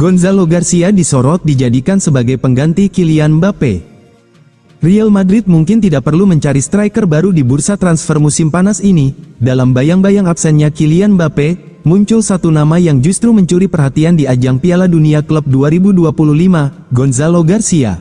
Gonzalo Garcia disorot dijadikan sebagai pengganti Kylian Mbappe. Real Madrid mungkin tidak perlu mencari striker baru di bursa transfer musim panas ini. Dalam bayang-bayang absennya Kylian Mbappe, muncul satu nama yang justru mencuri perhatian di ajang Piala Dunia Klub 2025, Gonzalo Garcia.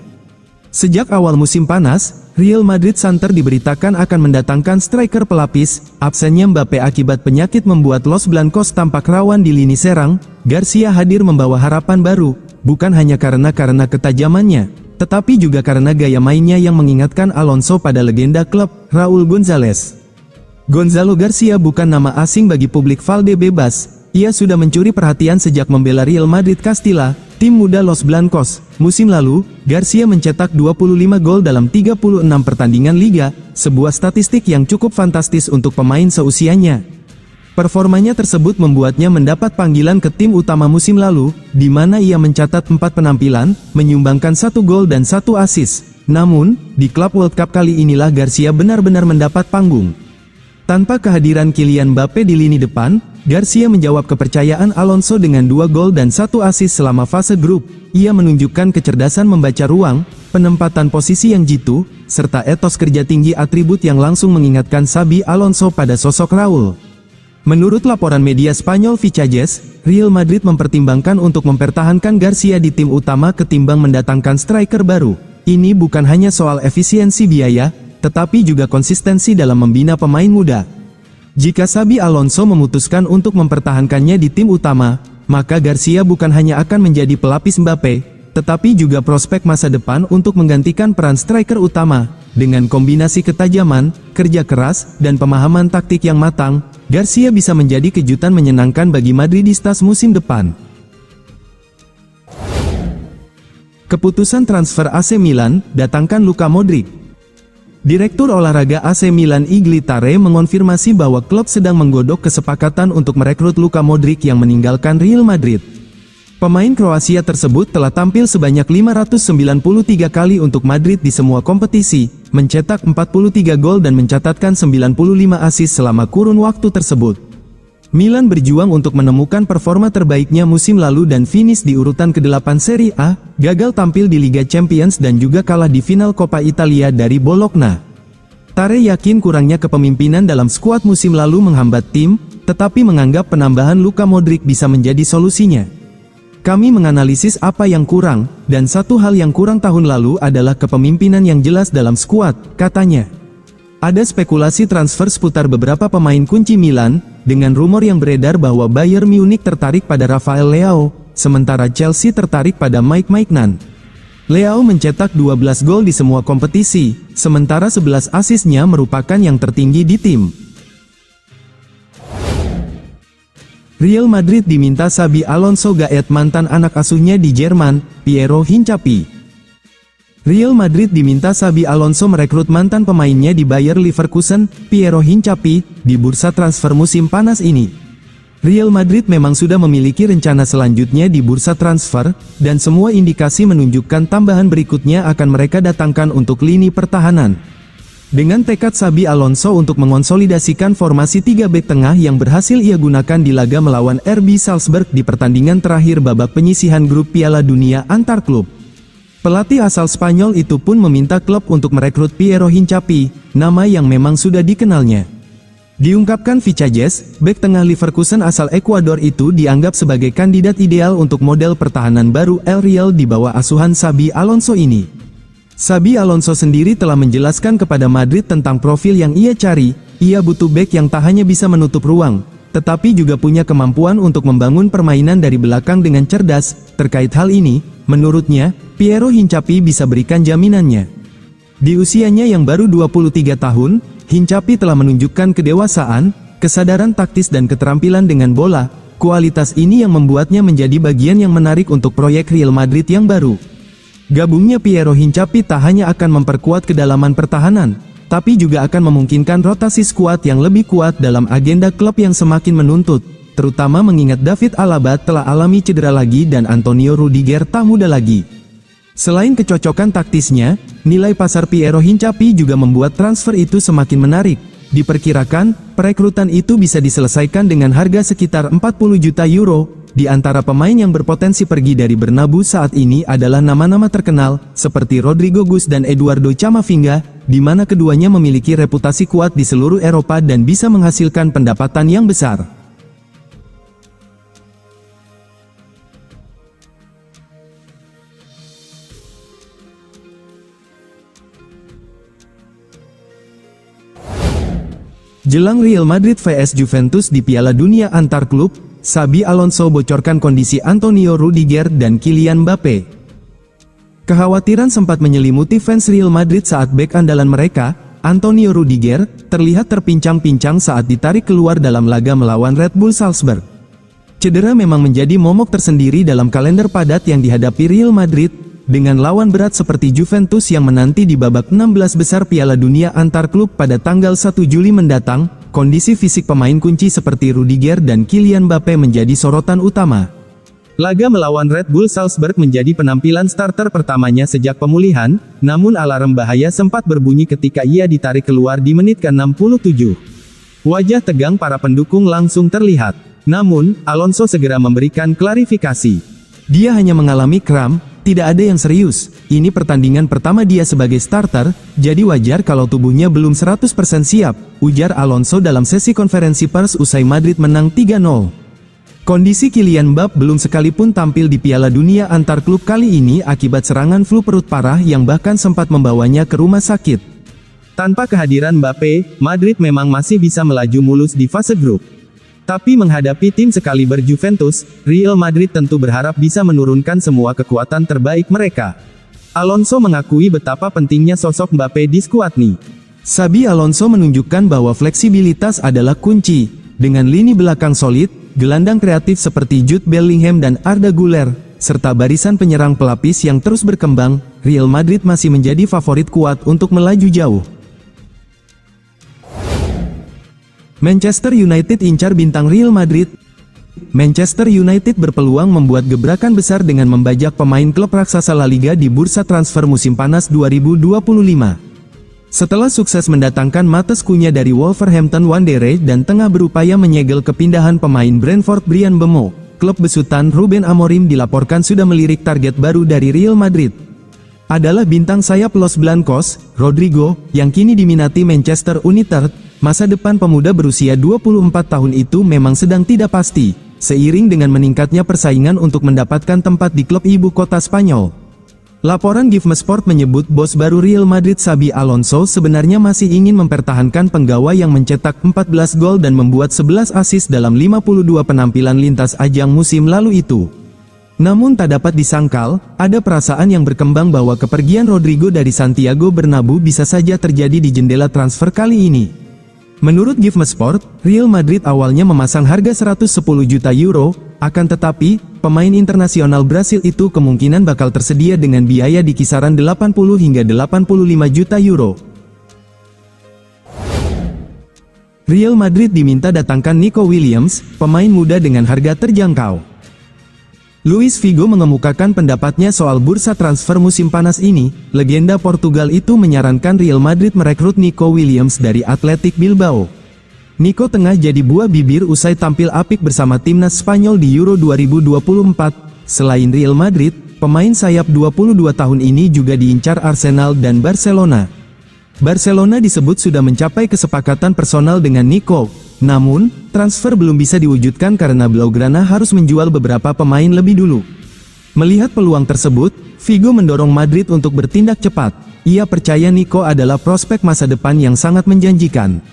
Sejak awal musim panas, Real Madrid santer diberitakan akan mendatangkan striker pelapis. Absennya Mbappe akibat penyakit membuat Los Blancos tampak rawan di lini serang. Garcia hadir membawa harapan baru, bukan hanya karena ketajamannya, tetapi juga karena gaya mainnya yang mengingatkan Alonso pada legenda klub, Raúl González. Gonzalo Garcia bukan nama asing bagi publik Valdebebas. Ia sudah mencuri perhatian sejak membela Real Madrid Castilla, tim muda Los Blancos. Musim lalu, Garcia mencetak 25 gol dalam 36 pertandingan liga, sebuah statistik yang cukup fantastis untuk pemain seusianya. Performanya tersebut membuatnya mendapat panggilan ke tim utama musim lalu, di mana ia mencatat 4 penampilan, menyumbangkan 1 gol dan 1 assist. Namun, di Club World Cup kali inilah Garcia benar-benar mendapat panggung. Tanpa kehadiran Kylian Mbappe di lini depan, Garcia menjawab kepercayaan Alonso dengan 2 gol dan 1 assist selama fase grup. Ia menunjukkan kecerdasan membaca ruang, penempatan posisi yang jitu, serta etos kerja tinggi, atribut yang langsung mengingatkan Xabi Alonso pada sosok Raúl. Menurut laporan media Spanyol Fichajes, Real Madrid mempertimbangkan untuk mempertahankan Garcia di tim utama ketimbang mendatangkan striker baru. Ini bukan hanya soal efisiensi biaya, tetapi juga konsistensi dalam membina pemain muda. Jika Xabi Alonso memutuskan untuk mempertahankannya di tim utama, maka Garcia bukan hanya akan menjadi pelapis Mbappe, tetapi juga prospek masa depan untuk menggantikan peran striker utama. Dengan kombinasi ketajaman, kerja keras, dan pemahaman taktik yang matang, Garcia bisa menjadi kejutan menyenangkan bagi Madridistas musim depan. Keputusan transfer AC Milan, datangkan Luka Modric. Direktur olahraga AC Milan Igli Tare mengonfirmasi bahwa klub sedang menggodok kesepakatan untuk merekrut Luka Modric yang meninggalkan Real Madrid. Pemain Kroasia tersebut telah tampil sebanyak 593 kali untuk Madrid di semua kompetisi, mencetak 43 gol dan mencatatkan 95 assist selama kurun waktu tersebut. Milan berjuang untuk menemukan performa terbaiknya musim lalu dan finish di urutan ke-8 Serie A, gagal tampil di Liga Champions dan juga kalah di final Coppa Italia dari Bologna. Tare yakin kurangnya kepemimpinan dalam skuad musim lalu menghambat tim, tetapi menganggap penambahan Luka Modric bisa menjadi solusinya. Kami menganalisis apa yang kurang, dan satu hal yang kurang tahun lalu adalah kepemimpinan yang jelas dalam skuad, katanya. Ada spekulasi transfer seputar beberapa pemain kunci Milan, dengan rumor yang beredar bahwa Bayern Munich tertarik pada Rafael Leao, sementara Chelsea tertarik pada Mike Maignan. Leao mencetak 12 gol di semua kompetisi, sementara 11 assist-nya merupakan yang tertinggi di tim. Real Madrid diminta Xabi Alonso gaet mantan anak asuhnya di Jerman, Piero Hincapié. Real Madrid diminta Xabi Alonso merekrut mantan pemainnya di Bayer Leverkusen, Piero Hincapié, di bursa transfer musim panas ini. Real Madrid memang sudah memiliki rencana selanjutnya di bursa transfer, dan semua indikasi menunjukkan tambahan berikutnya akan mereka datangkan untuk lini pertahanan. Dengan tekad Xabi Alonso untuk mengonsolidasikan formasi 3 bek tengah yang berhasil ia gunakan di laga melawan RB Salzburg di pertandingan terakhir babak penyisihan grup Piala Dunia antar klub. Pelatih asal Spanyol itu pun meminta klub untuk merekrut Piero Hincapié, nama yang memang sudah dikenalnya. Diungkapkan Fichajes, bek tengah Leverkusen asal Ekuador itu dianggap sebagai kandidat ideal untuk model pertahanan baru El Real di bawah asuhan Xabi Alonso ini. Xabi Alonso sendiri telah menjelaskan kepada Madrid tentang profil yang ia cari. Ia butuh bek yang tak hanya bisa menutup ruang, tetapi juga punya kemampuan untuk membangun permainan dari belakang dengan cerdas. Terkait hal ini, menurutnya, Piero Hincapié bisa berikan jaminannya. Di usianya yang baru 23 tahun, Hincapié telah menunjukkan kedewasaan, kesadaran taktis dan keterampilan dengan bola. Kualitas ini yang membuatnya menjadi bagian yang menarik untuk proyek Real Madrid yang baru. Gabungnya Piero Hincapié tak hanya akan memperkuat kedalaman pertahanan, tapi juga akan memungkinkan rotasi skuad yang lebih kuat dalam agenda klub yang semakin menuntut, terutama mengingat David Alaba telah alami cedera lagi dan Antonio Rudiger tak muda lagi. Selain kecocokan taktisnya, nilai pasar Piero Hincapié juga membuat transfer itu semakin menarik. Diperkirakan, perekrutan itu bisa diselesaikan dengan harga sekitar 40 juta euro. di antara pemain yang berpotensi pergi dari Bernabeu saat ini adalah nama-nama terkenal, seperti Rodrigo Gus dan Eduardo Camavinga, di mana keduanya memiliki reputasi kuat di seluruh Eropa dan bisa menghasilkan pendapatan yang besar. Jelang Real Madrid vs Juventus di Piala Dunia antar klub, Xabi Alonso bocorkan kondisi Antonio Rudiger dan Kylian Mbappe. Kekhawatiran sempat menyelimuti fans Real Madrid saat bek andalan mereka, Antonio Rudiger, terlihat terpincang-pincang saat ditarik keluar dalam laga melawan Red Bull Salzburg. Cedera memang menjadi momok tersendiri dalam kalender padat yang dihadapi Real Madrid, dengan lawan berat seperti Juventus yang menanti di babak 16 besar Piala Dunia antar klub pada tanggal 1 Juli mendatang. Kondisi fisik pemain kunci seperti Rudiger dan Kylian Mbappe menjadi sorotan utama. Laga melawan Red Bull Salzburg menjadi penampilan starter pertamanya sejak pemulihan, namun alarm bahaya sempat berbunyi ketika ia ditarik keluar di menit ke-67. Wajah tegang para pendukung langsung terlihat. Namun, Alonso segera memberikan klarifikasi. Dia hanya mengalami kram, tidak ada yang serius. Ini pertandingan pertama dia sebagai starter, jadi wajar kalau tubuhnya belum 100% siap, ujar Alonso dalam sesi konferensi pers usai Madrid menang 3-0. Kondisi Kylian Mbappe belum sekalipun tampil di Piala Dunia antar klub kali ini akibat serangan flu perut parah yang bahkan sempat membawanya ke rumah sakit. Tanpa kehadiran Mbappe, Madrid memang masih bisa melaju mulus di fase grup. Tapi menghadapi tim sekaliber Juventus, Real Madrid tentu berharap bisa menurunkan semua kekuatan terbaik mereka. Alonso mengakui betapa pentingnya sosok Mbappe di skuad ini. Xabi Alonso menunjukkan bahwa fleksibilitas adalah kunci. Dengan lini belakang solid, gelandang kreatif seperti Jude Bellingham dan Arda Güler, serta barisan penyerang pelapis yang terus berkembang, Real Madrid masih menjadi favorit kuat untuk melaju jauh. Manchester United incar bintang Real Madrid. Manchester United berpeluang membuat gebrakan besar dengan membajak pemain klub raksasa La Liga di bursa transfer musim panas 2025. Setelah sukses mendatangkan Matheus Cunha dari Wolverhampton Wanderers dan tengah berupaya menyegel kepindahan pemain Brentford Bryan Mbeumo, klub besutan Ruben Amorim dilaporkan sudah melirik target baru dari Real Madrid. Adalah bintang sayap Los Blancos, Rodrigo, yang kini diminati Manchester United. Masa depan pemuda berusia 24 tahun itu memang sedang tidak pasti, seiring dengan meningkatnya persaingan untuk mendapatkan tempat di klub ibu kota Spanyol. Laporan GifMesport menyebut bos baru Real Madrid Xabi Alonso sebenarnya masih ingin mempertahankan penggawa yang mencetak 14 gol dan membuat 11 assist dalam 52 penampilan lintas ajang musim lalu itu. Namun tak dapat disangkal, ada perasaan yang berkembang bahwa kepergian Rodrigo dari Santiago Bernabeu bisa saja terjadi di jendela transfer kali ini. Menurut GifMesport, Real Madrid awalnya memasang harga 110 juta euro, akan tetapi, pemain internasional Brasil itu kemungkinan bakal tersedia dengan biaya di kisaran 80 hingga 85 juta euro. Real Madrid diminta datangkan Nico Williams, pemain muda dengan harga terjangkau. Luis Figo mengemukakan pendapatnya soal bursa transfer musim panas ini. Legenda Portugal itu menyarankan Real Madrid merekrut Nico Williams dari Athletic Bilbao. Nico tengah jadi buah bibir usai tampil apik bersama timnas Spanyol di Euro 2024. Selain Real Madrid, pemain sayap 22 tahun ini juga diincar Arsenal dan Barcelona. Barcelona disebut sudah mencapai kesepakatan personal dengan Nico. Namun, transfer belum bisa diwujudkan karena Blaugrana harus menjual beberapa pemain lebih dulu. Melihat peluang tersebut, Figo mendorong Madrid untuk bertindak cepat. Ia percaya Nico adalah prospek masa depan yang sangat menjanjikan.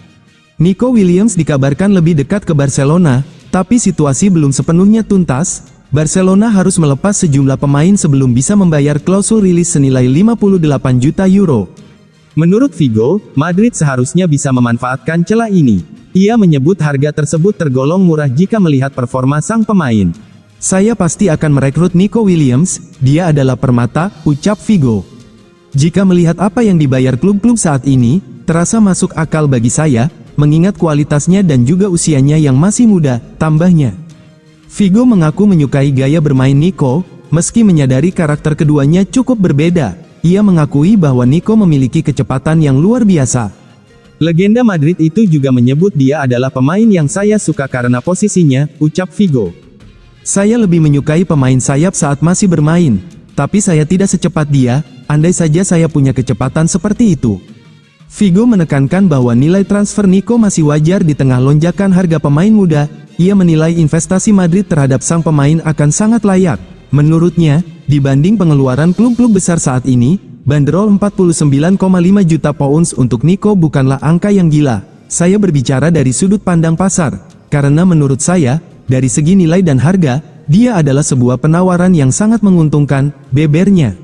Nico Williams dikabarkan lebih dekat ke Barcelona, tapi situasi belum sepenuhnya tuntas. Barcelona harus melepas sejumlah pemain sebelum bisa membayar klausul rilis senilai 58 juta euro. Menurut Figo, Madrid seharusnya bisa memanfaatkan celah ini. Ia menyebut harga tersebut tergolong murah jika melihat performa sang pemain. Saya pasti akan merekrut Nico Williams, dia adalah permata, ucap Figo. Jika melihat apa yang dibayar klub-klub saat ini, terasa masuk akal bagi saya, mengingat kualitasnya dan juga usianya yang masih muda, tambahnya. Figo mengaku menyukai gaya bermain Nico, meski menyadari karakter keduanya cukup berbeda. Ia mengakui bahwa Nico memiliki kecepatan yang luar biasa. Legenda Madrid itu juga menyebut dia adalah pemain yang saya suka karena posisinya, ucap Figo. Saya lebih menyukai pemain sayap saat masih bermain, tapi saya tidak secepat dia, andai saja saya punya kecepatan seperti itu. Figo menekankan bahwa nilai transfer Nico masih wajar di tengah lonjakan harga pemain muda. Ia menilai investasi Madrid terhadap sang pemain akan sangat layak. Menurutnya, dibanding pengeluaran klub-klub besar saat ini, bandrol 49,5 juta pounds untuk Nico bukanlah angka yang gila. Saya berbicara dari sudut pandang pasar, karena menurut saya, dari segi nilai dan harga, dia adalah sebuah penawaran yang sangat menguntungkan, bebernya.